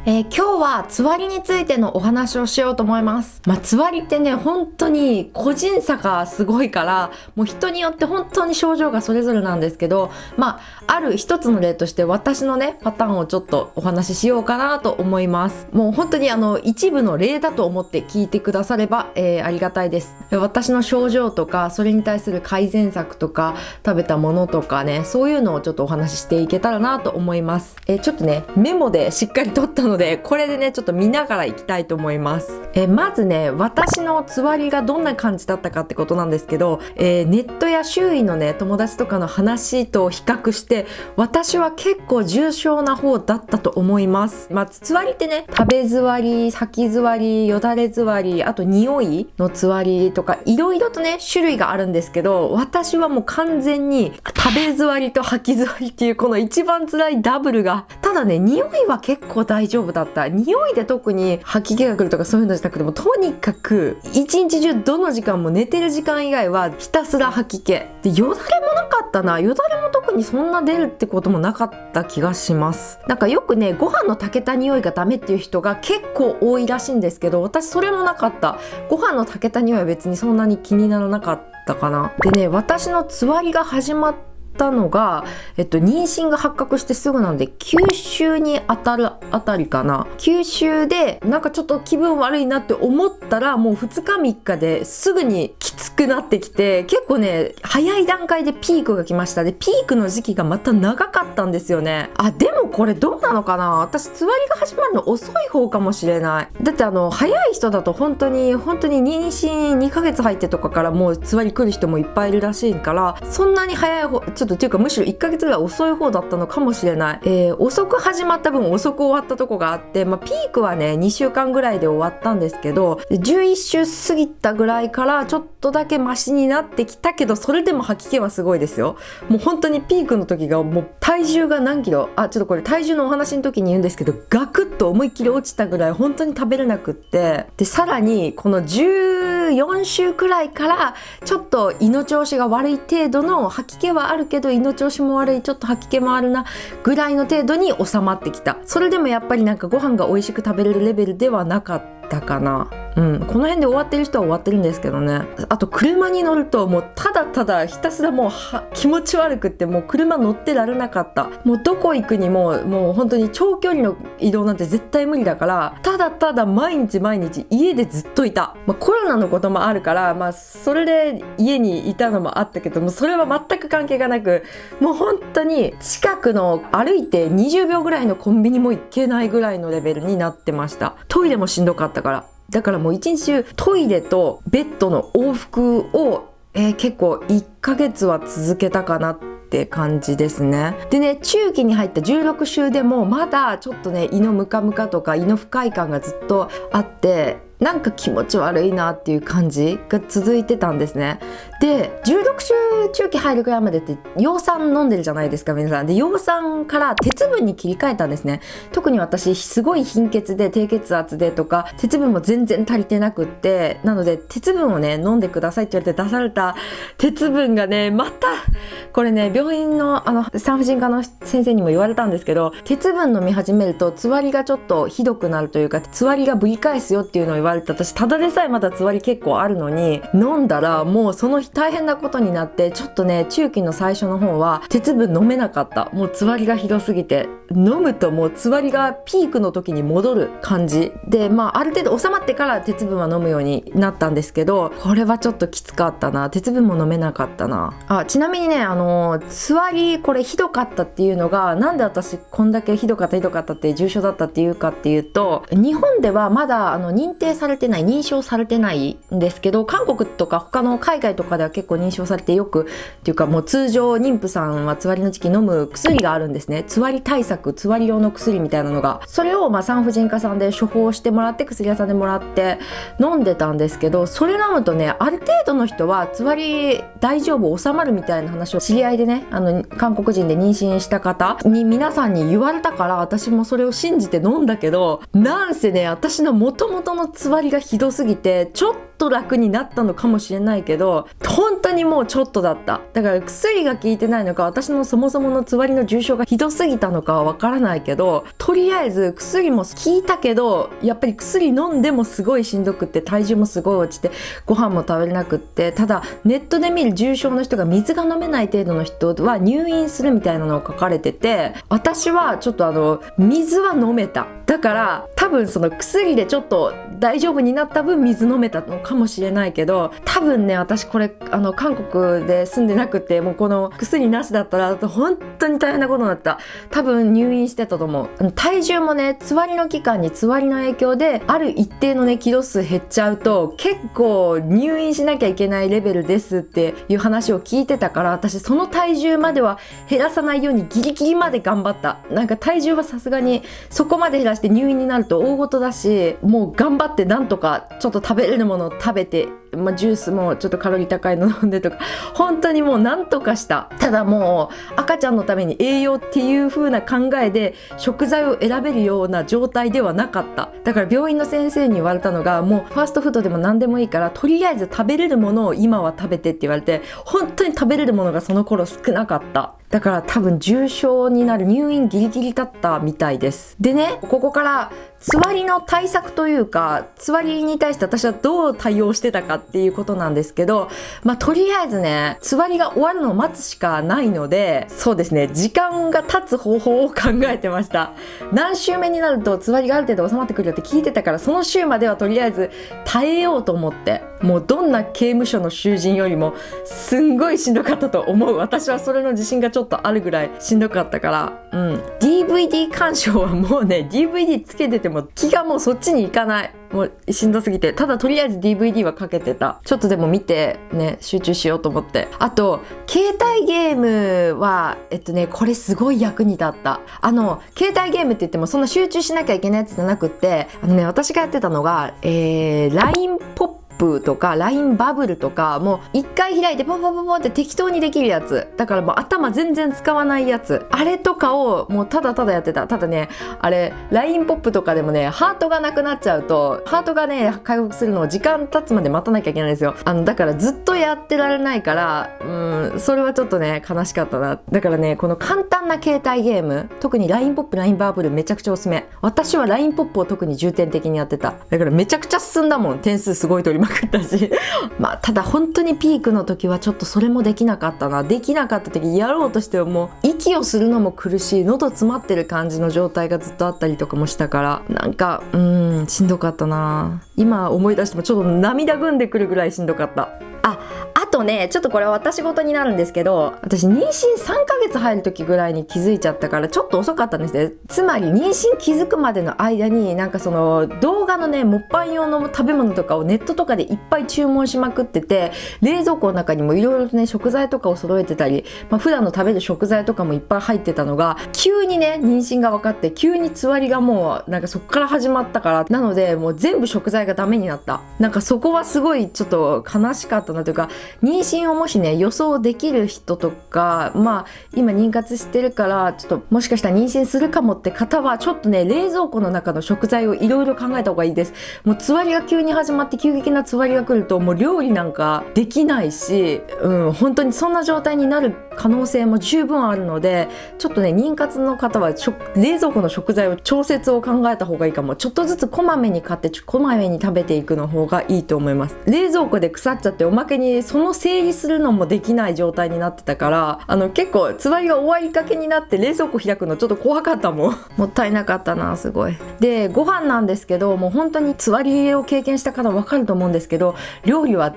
今日はつわりについてのお話をしようと思います。つわりってね、本当に個人差がすごいから、もう人によって本当に症状がそれぞれなんですけど、ある一つの例として私のね、パターンをちょっとお話ししようかなと思います。もう本当に一部の例だと思って聞いてくだされば、ありがたいです。私の症状とか、それに対する改善策とか、食べたものとかね、そういうのをちょっとお話ししていけたらなと思います。ちょっとね、メモでしっかり取ったので、これでねちょっと見ながらいきたいと思います。まずね、私のつわりがどんな感じだったかってことなんですけど、ネットや周囲のね友達とかの話と比較して私は結構重症な方だったと思います。つわりってね、食べづわり、吐きづわり、よだれづわり、あと匂いのつわりとかいろいろとね種類があるんですけど、私はもう完全に食べづわりと吐きづわりっていうこの一番辛いダブルが、ただね匂いは結構大丈夫だった。匂いで特に吐き気が来るとかそういうのじゃなくても、とにかく一日中どの時間も寝てる時間以外はひたすら吐き気で、よだれもなかったな。よだれも特にそんな出るってこともなかった気がします。なんかよくね、ご飯の炊けた匂いがダメっていう人が結構多いらしいんですけど、私それもなかった。ご飯の炊けた匂いは別にそんなに気にならなかったかな。でね、私のつわりが始まったのが、妊娠が発覚してすぐなんで9週に当たるあたりかな。9週でなんかちょっと気分悪いなって思ったら、もう2日3日ですぐにきつくなってきて、結構ね早い段階でピークが来ました。でピークの時期がまた長かったんですよね。でもこれどうなのかな、私つわりが始まるの遅い方かもしれない。だって早い人だと本当に妊娠2ヶ月入ってとかからもうつわり来る人もいっぱいいるらしいから、そんなに早い方ちょっとっていうか、むしろ1ヶ月ぐらい遅い方だったのかもしれない。遅く始まった分遅く終わったとこがあって、ピークはね2週間ぐらいで終わったんですけど、11週過ぎたぐらいからちょっとだけマシになってきたけど、それでも吐き気はすごいですよ。もう本当にピークの時がもう体重が何キロ、ちょっとこれ体重のお話の時に言うんですけど、ガクッと思いっきり落ちたぐらい本当に食べれなくって、でさらにこの14週くらいからちょっと胃の調子が悪い程度の吐き気はあるけど、胃の調子も悪い、ちょっと吐き気もあるなぐらいの程度に収まってきた。それでもやっぱりなんかご飯が美味しく食べれるレベルではなかったかな。この辺で終わってる人は終わってるんですけどね。あと車に乗るともうただただひたすらもう気持ち悪くって、もう車乗ってられなかった。もうどこ行くにももう本当に長距離の移動なんて絶対無理だから、ただただ毎日家でずっといた。コロナのこともあるから、それで家にいたのもあったけども、それは全く関係がなく、もう本当に近くの歩いて20秒ぐらいのコンビニも行けないぐらいのレベルになってました。トイレもしんどかったから。だからもう一日中トイレとベッドの往復を、結構1ヶ月は続けたかなって感じですね。でね、中期に入った16週でもまだちょっとね胃のムカムカとか胃の不快感がずっとあって、なんか気持ち悪いなっていう感じが続いてたんですね。で16週中期入るくらいまでって葉酸飲んでるじゃないですか皆さん。で葉酸から鉄分に切り替えたんですね。特に私すごい貧血で低血圧でとか、鉄分も全然足りてなくって、なので鉄分をね飲んでくださいって言われて出された鉄分がね、またこれね病院の産婦人科の先生にも言われたんですけど、鉄分飲み始めるとつわりがちょっとひどくなるというか、つわりがぶり返すよっていうのを言われて、私ただでさえまだつわり結構あるのに飲んだらもうその日大変なことになって、ちょっとね中期の最初の方は鉄分飲めなかった。もうつわりがひどすぎて、飲むともうつわりがピークの時に戻る感じで、ある程度収まってから鉄分は飲むようになったんですけど、これはちょっときつかったな。鉄分も飲めなかったな。ちなみにねつわりこれひどかったっていうのが、なんで私こんだけひどかったって重症だったっていうかっていうと、日本ではまだ認証されてないんですけど、韓国とか他の海外とかでは結構認証されて、よくっていうかもう通常妊婦さんはつわりの時期飲む薬があるんですね。つわり対策、つわり用の薬みたいなのが、それを産婦人科さんで処方してもらって、薬屋さんでもらって飲んでたんですけど、それ飲むとねある程度の人はつわり大丈夫収まるみたいな話を知り合いでね、韓国人で妊娠した方に皆さんに言われたから、私もそれを信じて飲んだけど、なんせね私の元々のつわりがひどすぎて、ちょっと楽になったのかもしれないけど、本当にもうちょっとだった。だから薬が効いてないのか、私のそもそものつわりの重症がひどすぎたのかはわからないけど、とりあえず薬も効いたけど、やっぱり薬飲んでもすごいしんどくって、体重もすごい落ちて、ご飯も食べれなくって、ただネットで見る重症の人が水が飲めない程度の人は入院するみたいなのが書かれてて、私はちょっと水は飲めた。だから多分その薬でちょっと大丈夫になった分水飲めたのかもしれないけど、多分ね、私これ韓国で住んでなくて、もうこの薬なしだったら本当に大変なことになった。多分入院してたと思う。体重もね、つわりの期間につわりの影響である一定のねキロ数減っちゃうと結構入院しなきゃいけないレベルですっていう話を聞いてたから、私その体重までは減らさないようにギリギリまで頑張った。なんか体重はさすがにそこまで減らして入院になると大事だし、もう頑張ってなんとかちょっと食べれるものを食べて、ジュースもちょっとカロリー高いの飲んでとか、本当にもうなんとかした。ただもう赤ちゃんのために栄養っていう風な考えで食材を選べるような状態ではなかった。だから病院の先生に言われたのが、もうファーストフードでも何でもいいからとりあえず食べれるものを今は食べてって言われて、本当に食べれるものがその頃少なかった。だから多分重症になる、入院ギリギリだったみたいです。でね、ここからつわりの対策というか、つわりに対して私はどう対応してたかっていうことなんですけど、とりあえずね、つわりが終わるのを待つしかないので、そうですね、時間が経つ方法を考えてました。何週目になるとつわりがある程度収まってくるよって聞いてたから、その週まではとりあえず耐えようと思って、もうどんな刑務所の囚人よりもすんごいしんどかったと思う。私はそれの自信がちょっとあるぐらいしんどかったから、DVD 鑑賞はもうね、DVD つけてても気がもうそっちに行かない。もうしんどすぎて。ただとりあえず DVD はかけてた。ちょっとでも見てね、集中しようと思って。あと携帯ゲームはこれすごい役に立った。携帯ゲームって言ってもそんな集中しなきゃいけないやつじゃなくって、私がやってたのがLINE ポップとか LINE バブルとか、もう一回開いてポンポンポンポンって適当にできるやつ。だからもう頭全然使わないやつ。あれとかをもうただただやってた。ただね、あれ LINE ポップとかでもね、ハートがなくなっちゃうと、ハートがね回復するのを時間経つまで待たなきゃいけないんですよ。だからずっとやってられないから、それはちょっとね悲しかったな。だからね、この簡単な携帯ゲーム、特に LINE ポップ LINE バブルめちゃくちゃおすすめ。私は LINE ポップを特に重点的にやってた。だからめちゃくちゃ進んだもん。点数すごい取りまくったしただ本当にピークの時はちょっとそれもできなかったな。できなかった時、やろうとしても息をするのも苦しい、喉詰まってる感じの状態がずっとあったりとかもしたから、なんかしんどかったな。今思い出してもちょっと涙ぐんでくるぐらいしんどかった。あとね、ちょっとこれは私事になるんですけど、私妊娠3ヶ月入る時ぐらいに気づいちゃったからちょっと遅かったんですね。つまり妊娠気づくまでの間に、なんかその動画のね、もっぱん用の食べ物とかをネットとかでいっぱい注文しまくってて、冷蔵庫の中にもいろいろとね、食材とかを揃えてたり、普段の食べる食材とかもいっぱい入ってたのが、急にね、妊娠が分かって、急につわりがもうなんかそこから始まったから、なのでもう全部食材がダメになった。なんかそこはすごいちょっと悲しかったなというか、妊娠をもしね予想できる人とか、今妊活してるからちょっともしかしたら妊娠するかもって方は、ちょっとね冷蔵庫の中の食材をいろいろ考えた方がいいです。もうつわりが急に始まって、急激なつわりが来るともう料理なんかできないし、本当にそんな状態になる可能性も十分あるので、ちょっとね妊活の方は冷蔵庫の食材を調節を考えた方がいいかも。ちょっとずつこまめに買ってこまめに食べていくの方がいいと思います。冷蔵庫で腐っちゃって、おまけにその整理するのもできない状態になってたから、結構つわりが終わりかけになって冷蔵庫開くのちょっと怖かったもんもったいなかったな、すごい。でご飯なんですけど、もう本当につわりを経験した方分かると思うんですけど、料理は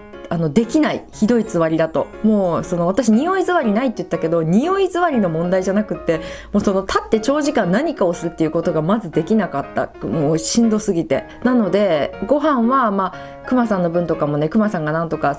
できない。ひどいつわりだと。もう私匂い座りないって言ったけど、匂い座りの問題じゃなくって、もう立って長時間何かをするっていうことがまずできなかった。もうしんどすぎて。なのでご飯はくまさんの分とかもね、くまさんがなんとか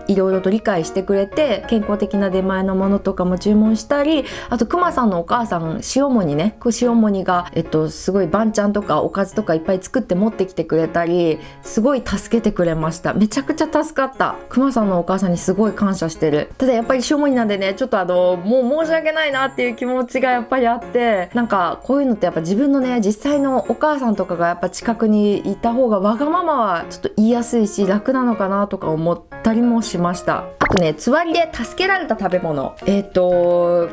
いろいろと理解してくれて、健康的な出前のものとかも注文したり、あとくまさんのお母さん塩もにね、塩もにがすごい晩ちゃんとかおかずとかいっぱい作って持ってきてくれたり、すごい助けてくれました。めちゃくちゃ助かった。くまさんのお母さんにすごい感謝してる。ただやっぱり小児なんでね、ちょっともう申し訳ないなっていう気持ちがやっぱりあって、なんかこういうのってやっぱ自分のね、実際のお母さんとかがやっぱ近くにいた方がわがままはちょっと言いやすいし楽なのかなとか思ったりもしました。あとね、つわりで助けられた食べ物。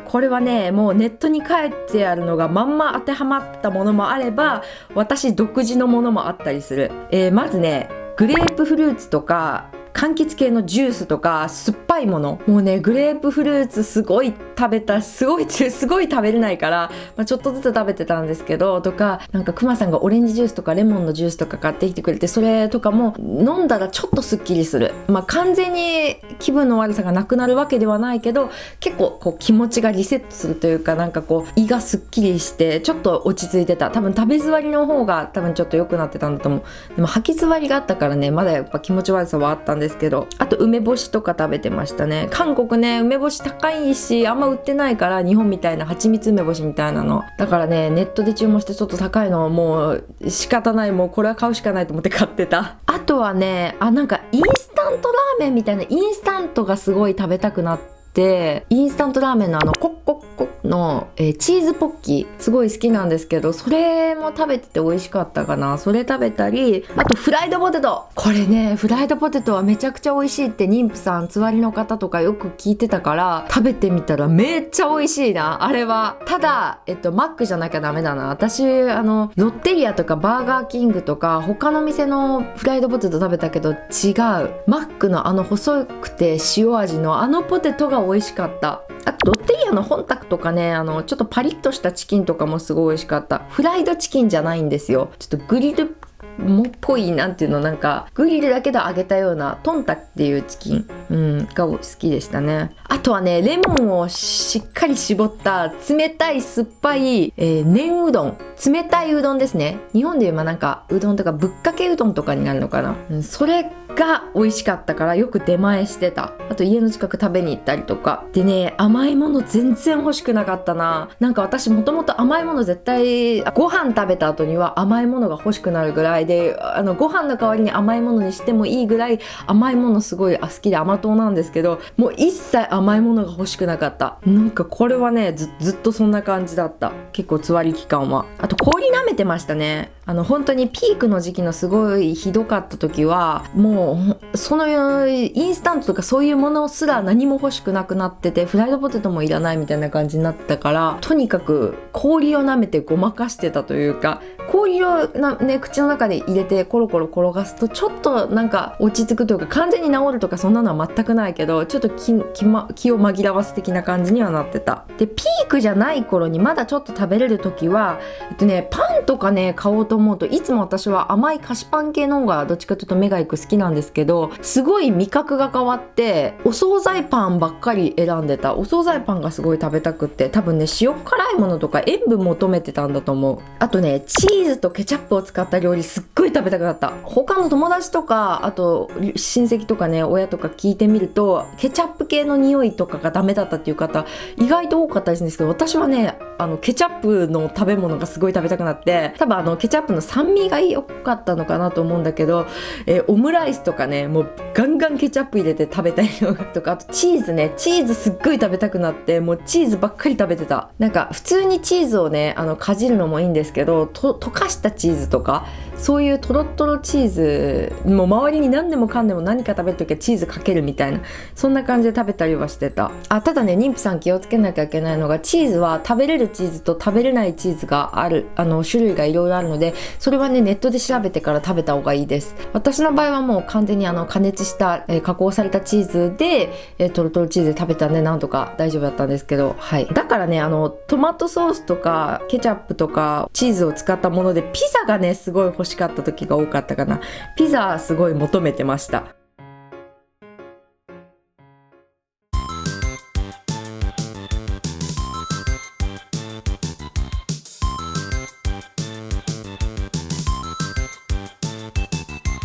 これはね、もうネットに書いてあるのがまんま当てはまったものもあれば、私独自のものもあったりする。まずね、グレープフルーツとか柑橘系のジュースとか酸っぱいもの、もうねグレープフルーツすごい食べた、すごい食べれないから、ちょっとずつ食べてたんですけど、とかなんかくまさんがオレンジジュースとかレモンのジュースとか買ってきてくれて、それとかも飲んだらちょっとすっきりする。完全に気分の悪さがなくなるわけではないけど、結構こう気持ちがリセットするというか、なんかこう胃がすっきりしてちょっと落ち着いてた。多分食べ座りの方が多分ちょっと良くなってたんだと思う。でも吐き座りがあったからね、まだやっぱ気持ち悪さはあったんですけど、あと梅干しとか食べてましたね。韓国ね、梅干し高いしあんま売ってないから、日本みたいな蜂蜜梅干しみたいなのだからね、ネットで注文してちょっと高いのもう仕方ない、もうこれは買うしかないと思って買ってた。あとはね、なんかインスタントラーメンみたいな、インスタントがすごい食べたくなって、インスタントラーメンのコッコッコッの、チーズポッキーすごい好きなんですけど、それも食べてて美味しかったかな。それ食べたり、あとフライドポテト。これね、フライドポテトはめちゃくちゃ美味しいって妊婦さん、つわりの方とかよく聞いてたから、食べてみたらめっちゃ美味しいな、あれは。ただマックじゃなきゃダメだな。私ロッテリアとかバーガーキングとか他の店のフライドポテト食べたけど違う。マックの細くて塩味のポテトが美味しかった。あとロッテリアの本宅とかね、ちょっとパリッとしたチキンとかもすごい美味しかった。フライドチキンじゃないんですよ。ちょっとグリルもっぽい、なんていうの、なんかグリルだけど揚げたようなトンタっていうチキン、が好きでしたね。あとはね、レモンをしっかり絞った冷たい酸っぱい、麺うどん。冷たいうどんですね。日本でいうなんかうどんとかぶっかけうどんとかになるのかな、それが美味しかったからよく出前してた。あと家の近く食べに行ったりとかでね、甘いもの全然欲しくなかったな。なんか私もともと甘いもの絶対ご飯食べた後には甘いものが欲しくなるぐらいで、ご飯の代わりに甘いものにしてもいいぐらい甘いものすごい好きで甘党なんですけど、もう一切甘いものが欲しくなかった。なんかこれはね、ずっとそんな感じだった。結構つわり期間は。あと氷舐めてましたね。本当にピークの時期のすごいひどかった時はもうそのインスタントとかそういうものすら何も欲しくなくなってて、フライドポテトもいらないみたいな感じになったから、とにかく氷を舐めてごまかしてたというか、氷を口の中で入れてコロコロ転がすとちょっとなんか落ち着くというか、完全に治るとかそんなのは全くないけど、ちょっと気を紛らわす的な感じにはなってた。でピークじゃない頃にまだちょっと食べれる時はパンとかね買おうと思うと、いつも私は甘い菓子パン系の方がどっちかというと目がいく好きなんですけど、すごい味覚が変わってお惣菜パンばっかり選んでた。お惣菜パンがすごい食べたくって、多分ね塩辛いものとか塩分求めてたんだと思う。あとねチーズとケチャップを使った料理すっごい食べたくなった。他の友達とかあと親戚とかね親とか聞いてみると、ケチャップ系の匂いとかがダメだったっていう方意外と多かったりするんですけど、私はねケチャップの食べ物がすごい食べたくなって、多分ケチャップの酸味が良かったのかなと思うんだけど、オムライスとかねもうガンガンケチャップ入れて食べたりとか、あとチーズすっごい食べたくなって、もうチーズばっかり食べてた。なんか普通にチーズをねかじるのもいいんですけど、溶かしたチーズとかそういうトロットロチーズもう周りに何でもかんでも何か食べるときはチーズかけるみたいな、そんな感じで食べたりはしてた。ただね妊婦さん気をつけなきゃいけないのが、チーズは食べれるチーズと食べれないチーズがある、種類がいろいろあるので、それはねネットで調べてから食べた方がいいです。私の場合はもう完全に加熱した、加工されたチーズで、トロトロチーズで食べたんでなんとか大丈夫だったんですけど、はい。だからねトマトソースとかケチャップとかチーズを使ったものでピザがねすごい欲しかった時が多かったかな。ピザすごい求めてました。